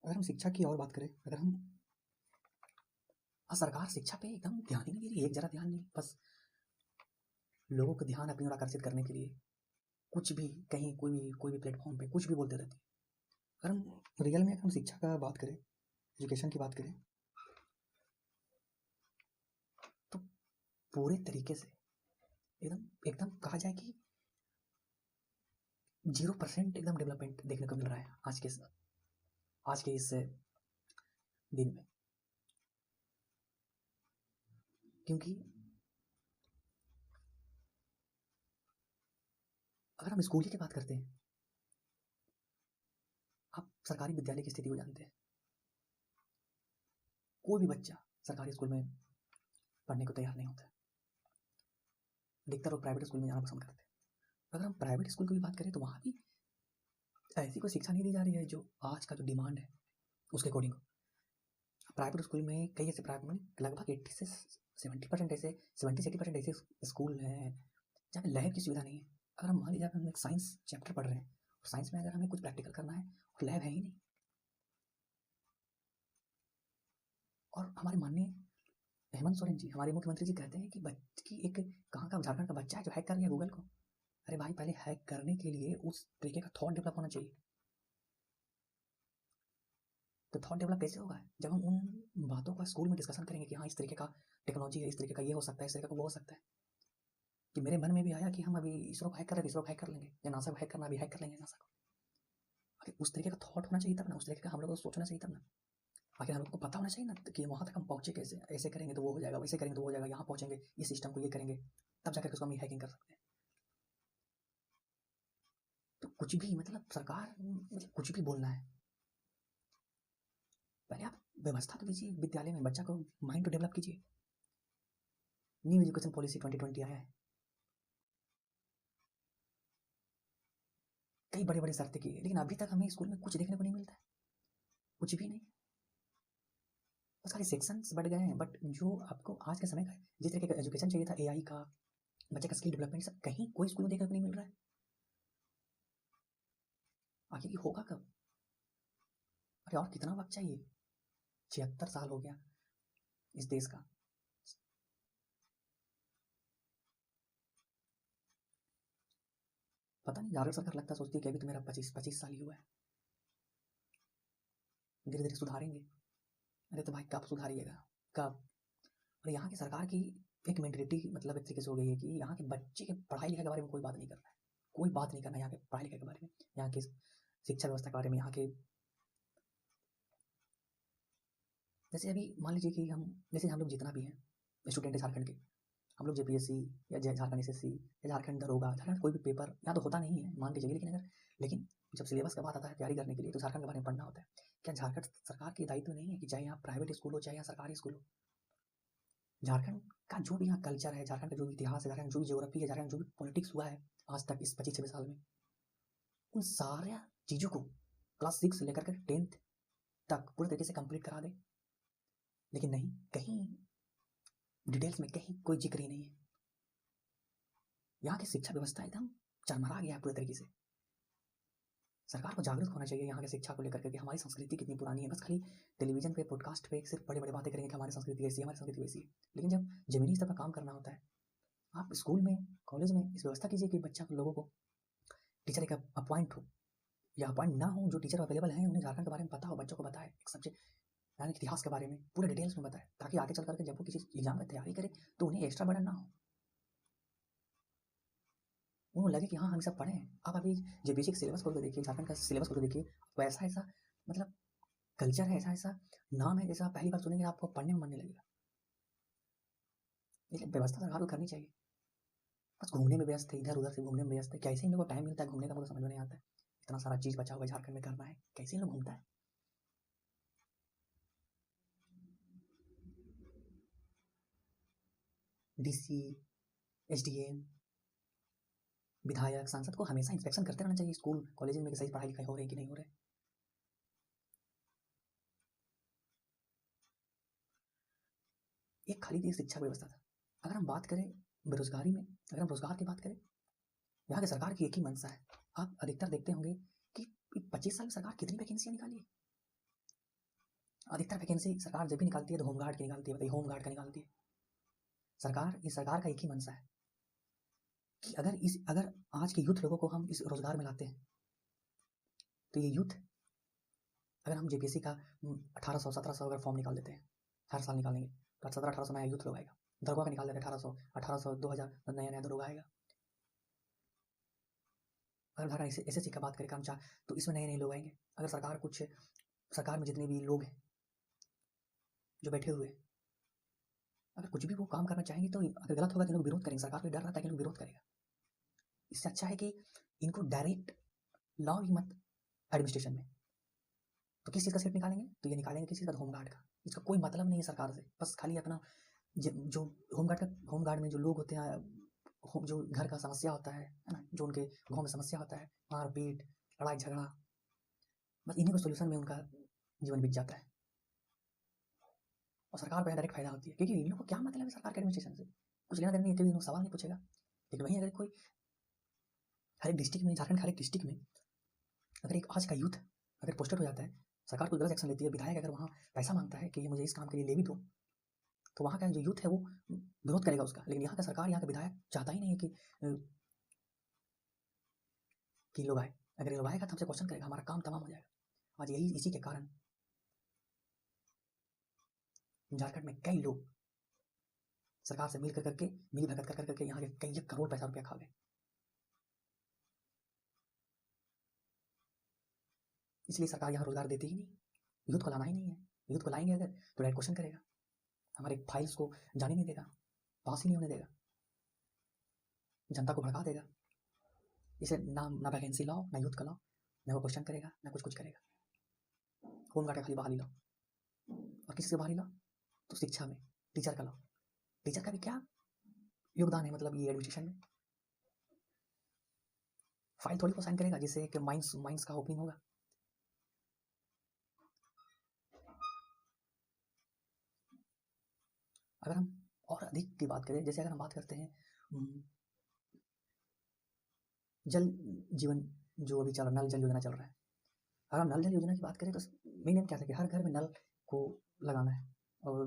अगर हम शिक्षा की और बात करें, अगर हम सरकार शिक्षा पे एकदम ध्यान ही नहीं दे रही है, एक जरा ध्यान नहीं, बस लोगों का ध्यान अपनी ओर आकर्षित करने के लिए कुछ भी कहीं कोई भी प्लेटफॉर्म पे कुछ भी बोलते रहती है। अगर हम रियल में अगर हम शिक्षा का बात करें, एजुकेशन की बात करें, तो पूरे तरीके से एकदम एकदम कहा जाए कि 0% एकदम डेवलपमेंट देखने को मिल रहा है आज के इस दिन में। क्योंकि अगर हम स्कूल की बात करते हैं, आप सरकारी विद्यालय की स्थिति को जानते हैं। कोई भी बच्चा सरकारी स्कूल में पढ़ने को तैयार नहीं होता है, अधिकतर लोग प्राइवेट स्कूल में जाना पसंद करते हैं। अगर हम प्राइवेट स्कूल की भी बात करें तो वहाँ भी ऐसी कोई शिक्षा नहीं दी जा रही है जो आज का जो डिमांड है उसके अकॉर्डिंग। प्राइवेट स्कूल में कई ऐसे प्राइवेट लगभग 80 से 70% ऐसे 70-80% ऐसे स्कूल हैं जहाँ पे लैब की सुविधा नहीं है। अगर हम मान लीजिए हम एक साइंस चैप्टर पढ़ रहे हैं और साइंस में अगर हमें कुछ प्रैक्टिकल करना है और लैब है ही नहीं, और हमारे माननीय हेमंत सोरेन जी, हमारे मुख्यमंत्री जी कहते हैं कि एक कहाँ का झारखंड का बच्चा है जो हैक कर लिया गूगल को। अरे भाई, पहले हैक करने के लिए उस तरीके का थॉट डेवलप होना चाहिए। तो थॉट डेवलप कैसे होगा? जब हम उन बातों का स्कूल में डिस्कशन करेंगे कि हाँ इस तरीके का टेक्नोलॉजी है, इस तरीके का ये हो सकता है, इस तरीके का वो हो सकता है। कि मेरे मन में भी आया कि हम अभी इसरो को हैक कर रहे थे, इसरो को हैक कर लेंगे, या नासा को हैक करना, अभी हैक कर लेंगे नासा को। अरे उस तरीके का थॉट होना चाहिए तब ना, उस तरीके का हम लोग को सोचना चाहिए तब ना। आखिर हम लोग को पता होना चाहिए ना कि वहाँ तक हम पहुँचे कैसे, ऐसे करेंगे तो वो हो जाएगा, वैसे करेंगे तो वो हो जाएगा, यहाँ पहुँचेंगे इस सिस्टम को ये करेंगे, तब जाकर उसको हम हैकिंग कर सकते हैं। तो कुछ भी मतलब सरकार मतलब कुछ भी बोलना है, पहले आप व्यवस्था तो दीजिए विद्यालय में, बच्चा को माइंड तो डेवलप कीजिए। न्यू एजुकेशन पॉलिसी 2020 आया है, कई बड़े बड़े शर्तें की है, लेकिन अभी तक हमें स्कूल में कुछ देखने को नहीं मिलता है, कुछ भी नहीं। बस खाली सेक्शंस बढ़ गए हैं, बट जो आपको आज के समय का जिस तरीके का एजुकेशन चाहिए था, एआई का, बच्चे का स्किल डेवलपमेंट, सब कहीं कोई स्कूल में देखने को नहीं मिल रहा है। आखिर ये होगा कब? अरे और कितना वक्त चाहिए? 76 साल हो गया इस देश का। पता नहीं, झारखंड सरकार लगता सोचती है कि अभी तो मेरा 25 साल ही हुआ है, धीरे धीरे सुधारेंगे। अरे तो भाई कब सुधारिएगा, कब? और यहाँ की सरकार की एक मेंटेलिटी मतलब एक तरीके से हो गई है कि यहाँ के बच्चे के पढ़ाई लिखाई के बारे में कोई बात नहीं कर रहा है, कोई बात नहीं करना यहाँ के पढ़ाई लिखाई के बारे में, यहाँ की शिक्षा व्यवस्था के बारे में, यहाँ के जैसे अभी मान लीजिए कि जैसे हम लोग जितना भी हैं स्टूडेंट है झारखंड के, हम लोग जेपीएससी या झारखंड एसएससी या झारखंड दरोगा, झारखंड कोई भी पेपर या तो होता नहीं है मान के चलिए, लेकिन जब सिलेबस का बात आता है तैयारी करने के लिए तो झारखंड के बारे में पढ़ना होता है। क्या झारखंड सरकार की दायित्व नहीं है कि चाहे यहाँ प्राइवेट स्कूल हो चाहे यहाँ सरकारी स्कूल हो, झारखंड का जो भी यहाँ कल्चर है, झारखंड का जो भी इतिहास है, झारखंड जो भी ज्योग्राफी है, झारखंड जो भी पॉलिटिक्स हुआ है आज तक इस 25-26 साल में, उन सारे चीज़ों को क्लास 6 से लेकर के 10th तक पूरे तरीके से कंप्लीट करा दे। लेकिन नहीं, कहीं डिटेल्स में कहीं कोई जिक्र ही नहीं है। यहाँ की शिक्षा व्यवस्था एकदम चरमरा गया है पूरे तरीके से। सरकार को जागरूक होना चाहिए यहाँ की शिक्षा को लेकर के कि हमारी संस्कृति कितनी पुरानी है। बस खाली टेलीविजन पे, पॉडकास्ट पे सिर्फ बड़े बड़े बातें करेंगे कि हमारी संस्कृति ऐसी है, हमारी संस्कृति वैसी है, लेकिन जब जमीनी स्तर पर काम करना होता है, आप स्कूल में, कॉलेज में इस व्यवस्था कीजिए कि बच्चा लोगों को टीचर एक अपॉइंट हो या अपॉइंट ना हो, जो टीचर अवेलेबल हैं उन्हें झारखंड के बारे में पता हो, बच्चों को बताए एक सब्जेक्ट यानी इतिहास के बारे में पूरे डिटेल्स में बताए, ताकि आगे चल करके जब वो किसी एग्जाम की तैयारी करे तो उन्हें एक्स्ट्रा बर्डन ना हो, उनको लगे कि हाँ हम सब पढ़े हैं। आप अभी जो बेसिक सिलेबस खोल के देखिए, झारखंड का सिलेबस खोल के देखिए, वैसा ऐसा मतलब कल्चर है, ऐसा ऐसा नाम है, जैसा आप पहली बार सुनेंगे आपको पढ़ने में मन नहीं लगेगा। इसलिए व्यवस्था सरकार को करनी चाहिए। बस घूमने में व्यस्त है, इधर उधर से घूमने में व्यस्त है, कैसे इन लोगों को टाइम मिलता है घूमने का, मुझे समझ में नहीं आता है। इतना सारा चीज़ बचा हुआ झारखंड में करना है, कैसे इन लोग घूमता है। डीसी, एसडीएम, विधायक, सांसद को हमेशा इंस्पेक्शन करते रहना चाहिए स्कूल कॉलेज में कि सही पढ़ाई लिखाई हो रही है कि नहीं हो रही है। एक खाली थी शिक्षा व्यवस्था था। अगर हम बात करें बेरोजगारी में, अगर हम रोजगार की बात करें, यहाँ की सरकार की एक ही मंशा है। आप अधिकतर देखते होंगे कि 25 साल में सरकार कितनी वैकेंसियाँ निकाली है, अधिकतर वैकेंसी सरकार जब भी निकालती है तो होमगार्ड की निकालती है। बताइए, होमगार्ड का निकालती है सरकार का एक ही मंशा है कि अगर आज के यूथ लोगों को हम इस रोजगार में लाते हैं तो ये यूथ, अगर हम जेपीएससी का 1800-1700 अगर फॉर्म निकाल देते हैं, हर साल निकालेंगे तो 1700-1800 नया यूथ लोग आएगा। दरोगा का निकाल देते हैं 1800 2000 नया दरोगा आएगा। अगर सरकार एसएससी का बात करें कर्मचारी, तो इसमें नए लोग आएंगे। अगर सरकार में जितने भी लोग हैं जो बैठे हुए, अगर कुछ भी वो काम करना चाहेंगे तो अगर गलत होगा तो लोग विरोध करेंगे। सरकार को डर रहता है कि लोग विरोध करेगा। इससे अच्छा है कि इनको डायरेक्ट लॉ ही मत एडमिनिस्ट्रेशन में। तो किस चीज़ का सीट निकालेंगे? तो ये निकालेंगे किस चीज़ का? होमगार्ड का। इसका कोई मतलब नहीं है सरकार से, बस खाली अपना जो होमगार्ड में जो लोग होते हैं, जो घर का समस्या होता है ना, जो उनके गाँव में समस्या होता है, मारपीट, लड़ाई झगड़ा, बस इन्हीं को सोल्यूशन में उनका जीवन बीत जाता है और सरकार को डायरेक्ट फायदा होती है। क्योंकि इन लोगों को क्या मतलब है सरकार के एडमिनिस्ट्रेशन से? कुछ लेना देना नहीं है, सवाल नहीं पूछेगा। लेकिन वहीं अगर कोई हर एक डिस्ट्रिक्ट में, झारखंड हर एक डिस्ट्रिक्ट में अगर एक आज का यूथ अगर पोस्टेड हो जाता है, सरकार कोई गलत एक्शन लेती है, विधायक अगर वहाँ पैसा मांगता है कि मुझे इस काम के लिए ले भी दो, तो वहाँ का जो यूथ है वो विरोध करेगा उसका। लेकिन यहाँ का सरकार, यहाँ का विधायक चाहता ही नहीं है कि लोग आए। अगर ये लोग आएगा तो हमसे क्वेश्चन करेगा, हमारा काम तमाम हो जाएगा। आज इसी के कारण झारखंड में कई लोग सरकार से मिली भगत कर करके यहाँ के कई करोड़ पैसा रुपया खा गए। इसलिए सरकार यहाँ रोजगार देती ही नहीं, यूथ को लाना ही नहीं है। यूथ को लाएंगे अगर तो डायरेक्ट क्वेश्चन करेगा, हमारे फाइल्स को जाने नहीं देगा, पास ही नहीं होने देगा, जनता को भड़का देगा। इसे ना वैकेंसी लाओ, ना यूथ का लाओ, ना वो क्वेश्चन करेगा, ना कुछ करेगा। होमगार्ड का खाली बहाली लाओ। और किसी से बहाली लाओ तो शिक्षा में टीचर का लाओ। टीचर का भी क्या योगदान है मतलब ये एडमिनिस्ट्रेशन में? फाइल थोड़ी को साइन करेगा जिससे कि माइंस का ओपनिंग होगा। अगर हम और अधिक की बात करें, जैसे अगर हम बात करते हैं जल जीवन जो अभी चल रहा, नल जल योजना चल रहा है। अगर हम नल जल योजना की बात करें तो मेन एम क्या है कि हर घर में नल को लगाना है और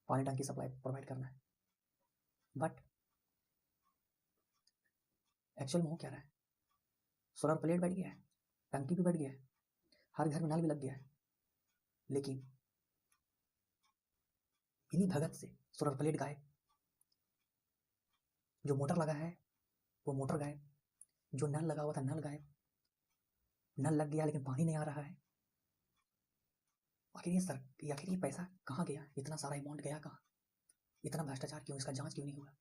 पानी टंकी सप्लाई प्रोवाइड करना है। बट एक्चुअल में हो क्या रहा है? सोलर प्लेट बैठ गया है, टंकी भी बैठ गया है, हर घर में नल भी लग गया है, लेकिन इन्हीं भगत से सोलर प्लेट गायब, जो मोटर लगा है वो मोटर गायब, जो नल लगा हुआ था नल गायब। नल लग गया लेकिन पानी नहीं आ रहा है। आखिर ये पैसा कहाँ गया? इतना सारा अमाउंट गया कहाँ? इतना भ्रष्टाचार क्यों? इसका जांच क्यों नहीं हुआ?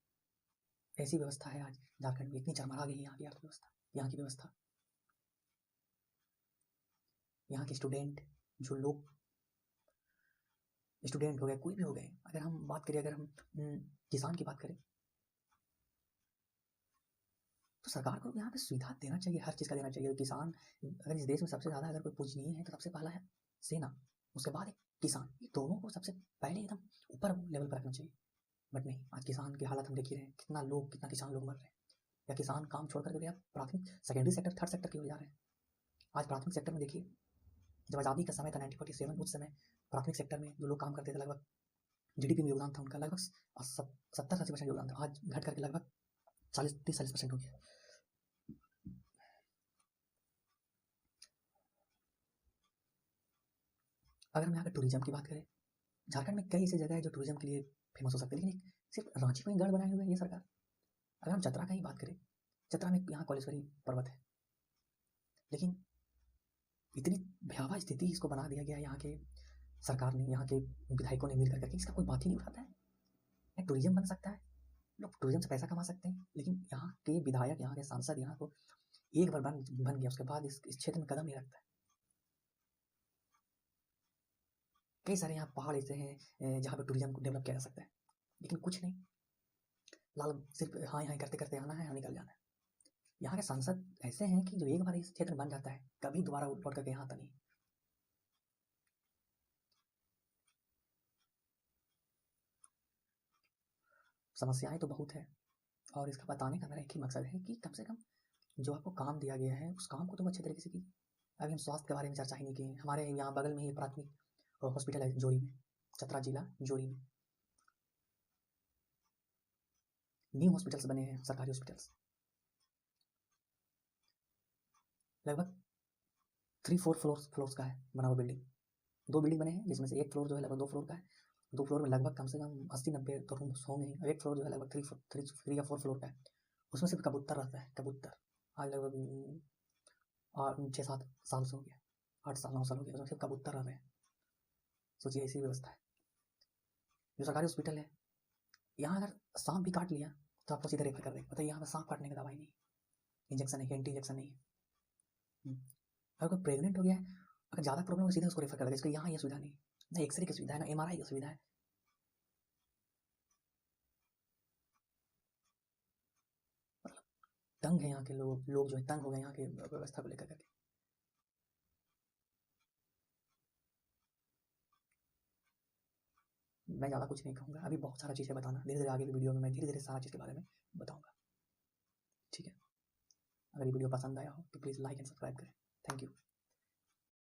ऐसी व्यवस्था है आज झारखंड में, इतनी चरमरा गई है यहाँ की अर्थव्यवस्था, यहाँ की व्यवस्था। यहाँ के स्टूडेंट, जो लोग स्टूडेंट हो गए, कोई भी हो गए, अगर हम बात करें, अगर हम किसान की बात करें तो सरकार को यहाँ पे सुविधा देना चाहिए, हर चीज़ का देना चाहिए। किसान, अगर इस देश में सबसे ज़्यादा अगर कोई पूजनीय है तो सबसे पहला है सेना, उसके बाद एक किसान। ये दोनों को सबसे पहले एकदम ऊपर लेवल पर रखना चाहिए। बट नहीं, आज किसान की हालत हम देख ही रहे हैं, कितना किसान लोग मर रहे हैं, या किसान काम छोड़ करके आप प्राथमिक सेकेंडरी सेक्टर, थर्ड सेक्टर की ओर जा रहे हैं। आज प्राथमिक सेक्टर में देखिए, जब आज़ादी का समय था 1947, उस समय प्राथमिक सेक्टर में जो लोग काम करते थे, लगभग जीडीपी में योगदान था उनका लगभग 70-80% योगदान था। आज घट करके लगभग 40-30-40% हो गया। अगर हम यहाँ पे टूरिज्म की बात करें, झारखंड में कई ऐसी जगह है जो टूरिज्म के लिए फेमस हो सकती है, लेकिन सिर्फ रांची में गढ़ बनाए हुए है ये सरकार। अगर हम चतरा का ही बात करें, चतरा में यहाँ कॉलेश्वरी पर्वत है, लेकिन इतनी भयावह स्थिति इसको बना दिया गया यहाँ के सरकार ने, यहाँ के विधायकों ने मिल करके, इसका कोई बात ही नहीं उठाता है। टूरिज्म बन सकता है, लोग टूरिज्म से पैसा कमा सकते हैं, लेकिन यहाँ के विधायक, यहाँ के सांसद यहाँ को एक बार बन गया उसके बाद इस क्षेत्र में कदम नहीं रखता है। कई सारे यहाँ पहाड़ ऐसे हैं जहाँ पे टूरिज्म को डेवलप किया जा सकता है, लेकिन कुछ नहीं, सिर्फ हाँ यहाँ करते करते आना है और निकल जाना है। यहाँ के सांसद ऐसे हैं कि जो एक बार इस क्षेत्र में बन जाता है, कभी दोबारा लौट करके यहाँ आता नहीं। समस्याएं तो बहुत है, और इसका बताने का मेरा एक ही मकसद है कि कम से कम जो आपको काम दिया गया है उस काम को तुम अच्छे तरीके से कीजिए। अभी हम स्वास्थ्य के बारे में चर्चा ही नहीं की। हमारे यहाँ बगल में ही प्राथमिक हॉस्पिटल है जोरी में, चतरा जिला जोरी में। न्यू हॉस्पिटल्स बने हैं, सरकारी हॉस्पिटल्स लगभग 3-4 फ्लोर्स का है बना हुआ बिल्डिंग। 2 बिल्डिंग बने हैं जिसमें से एक फ्लोर जो है लगभग 2 फ्लोर का है। 2 फ्लोर में लगभग कम से कम 80-90 तो रूम्स होंगे ही। एक फ्लोर जो है लगभग 3 या 4 फ्लोर का है। उसमें सिर्फ कबूतर रहता है, कबूतर। आज लगभग 6-7 साल से हो गया, 8 साल 9 साल हो गया, उसमें सिर्फ कबूतर रह रहे हैं। सोचिए ऐसी व्यवस्था है। जो सरकारी हॉस्पिटल है, यहाँ अगर सांप भी काट लिया तो आपको सीधे रेफर कर देंगे। बताइए यहाँ पर सांप काटने का दवाई नहीं, इंजेक्शन नहीं, एंटी इंजेक्शन नहीं है। अगर कोई प्रेग्नेंट हो गया है, अगर ज़्यादा प्रॉब्लम हो सीधे उसको रेफर कर देगा। इसको यहाँ ये सुविधा नहीं, ना एक्सरे की सुविधा है, ना MRI की सुविधा है। तंग है यहाँ के लोग जो है तंग हो गए यहाँ के व्यवस्था को लेकर करके। मैं ज़्यादा कुछ नहीं कहूँगा, अभी बहुत सारा चीज़ें बताना, धीरे धीरे आगे की वीडियो में मैं धीरे धीरे सारा चीज़ के बारे में बताऊँगा। ठीक है, अगर ये वीडियो पसंद आया हो तो प्लीज़ लाइक एंड सब्सक्राइब करें। Thank you.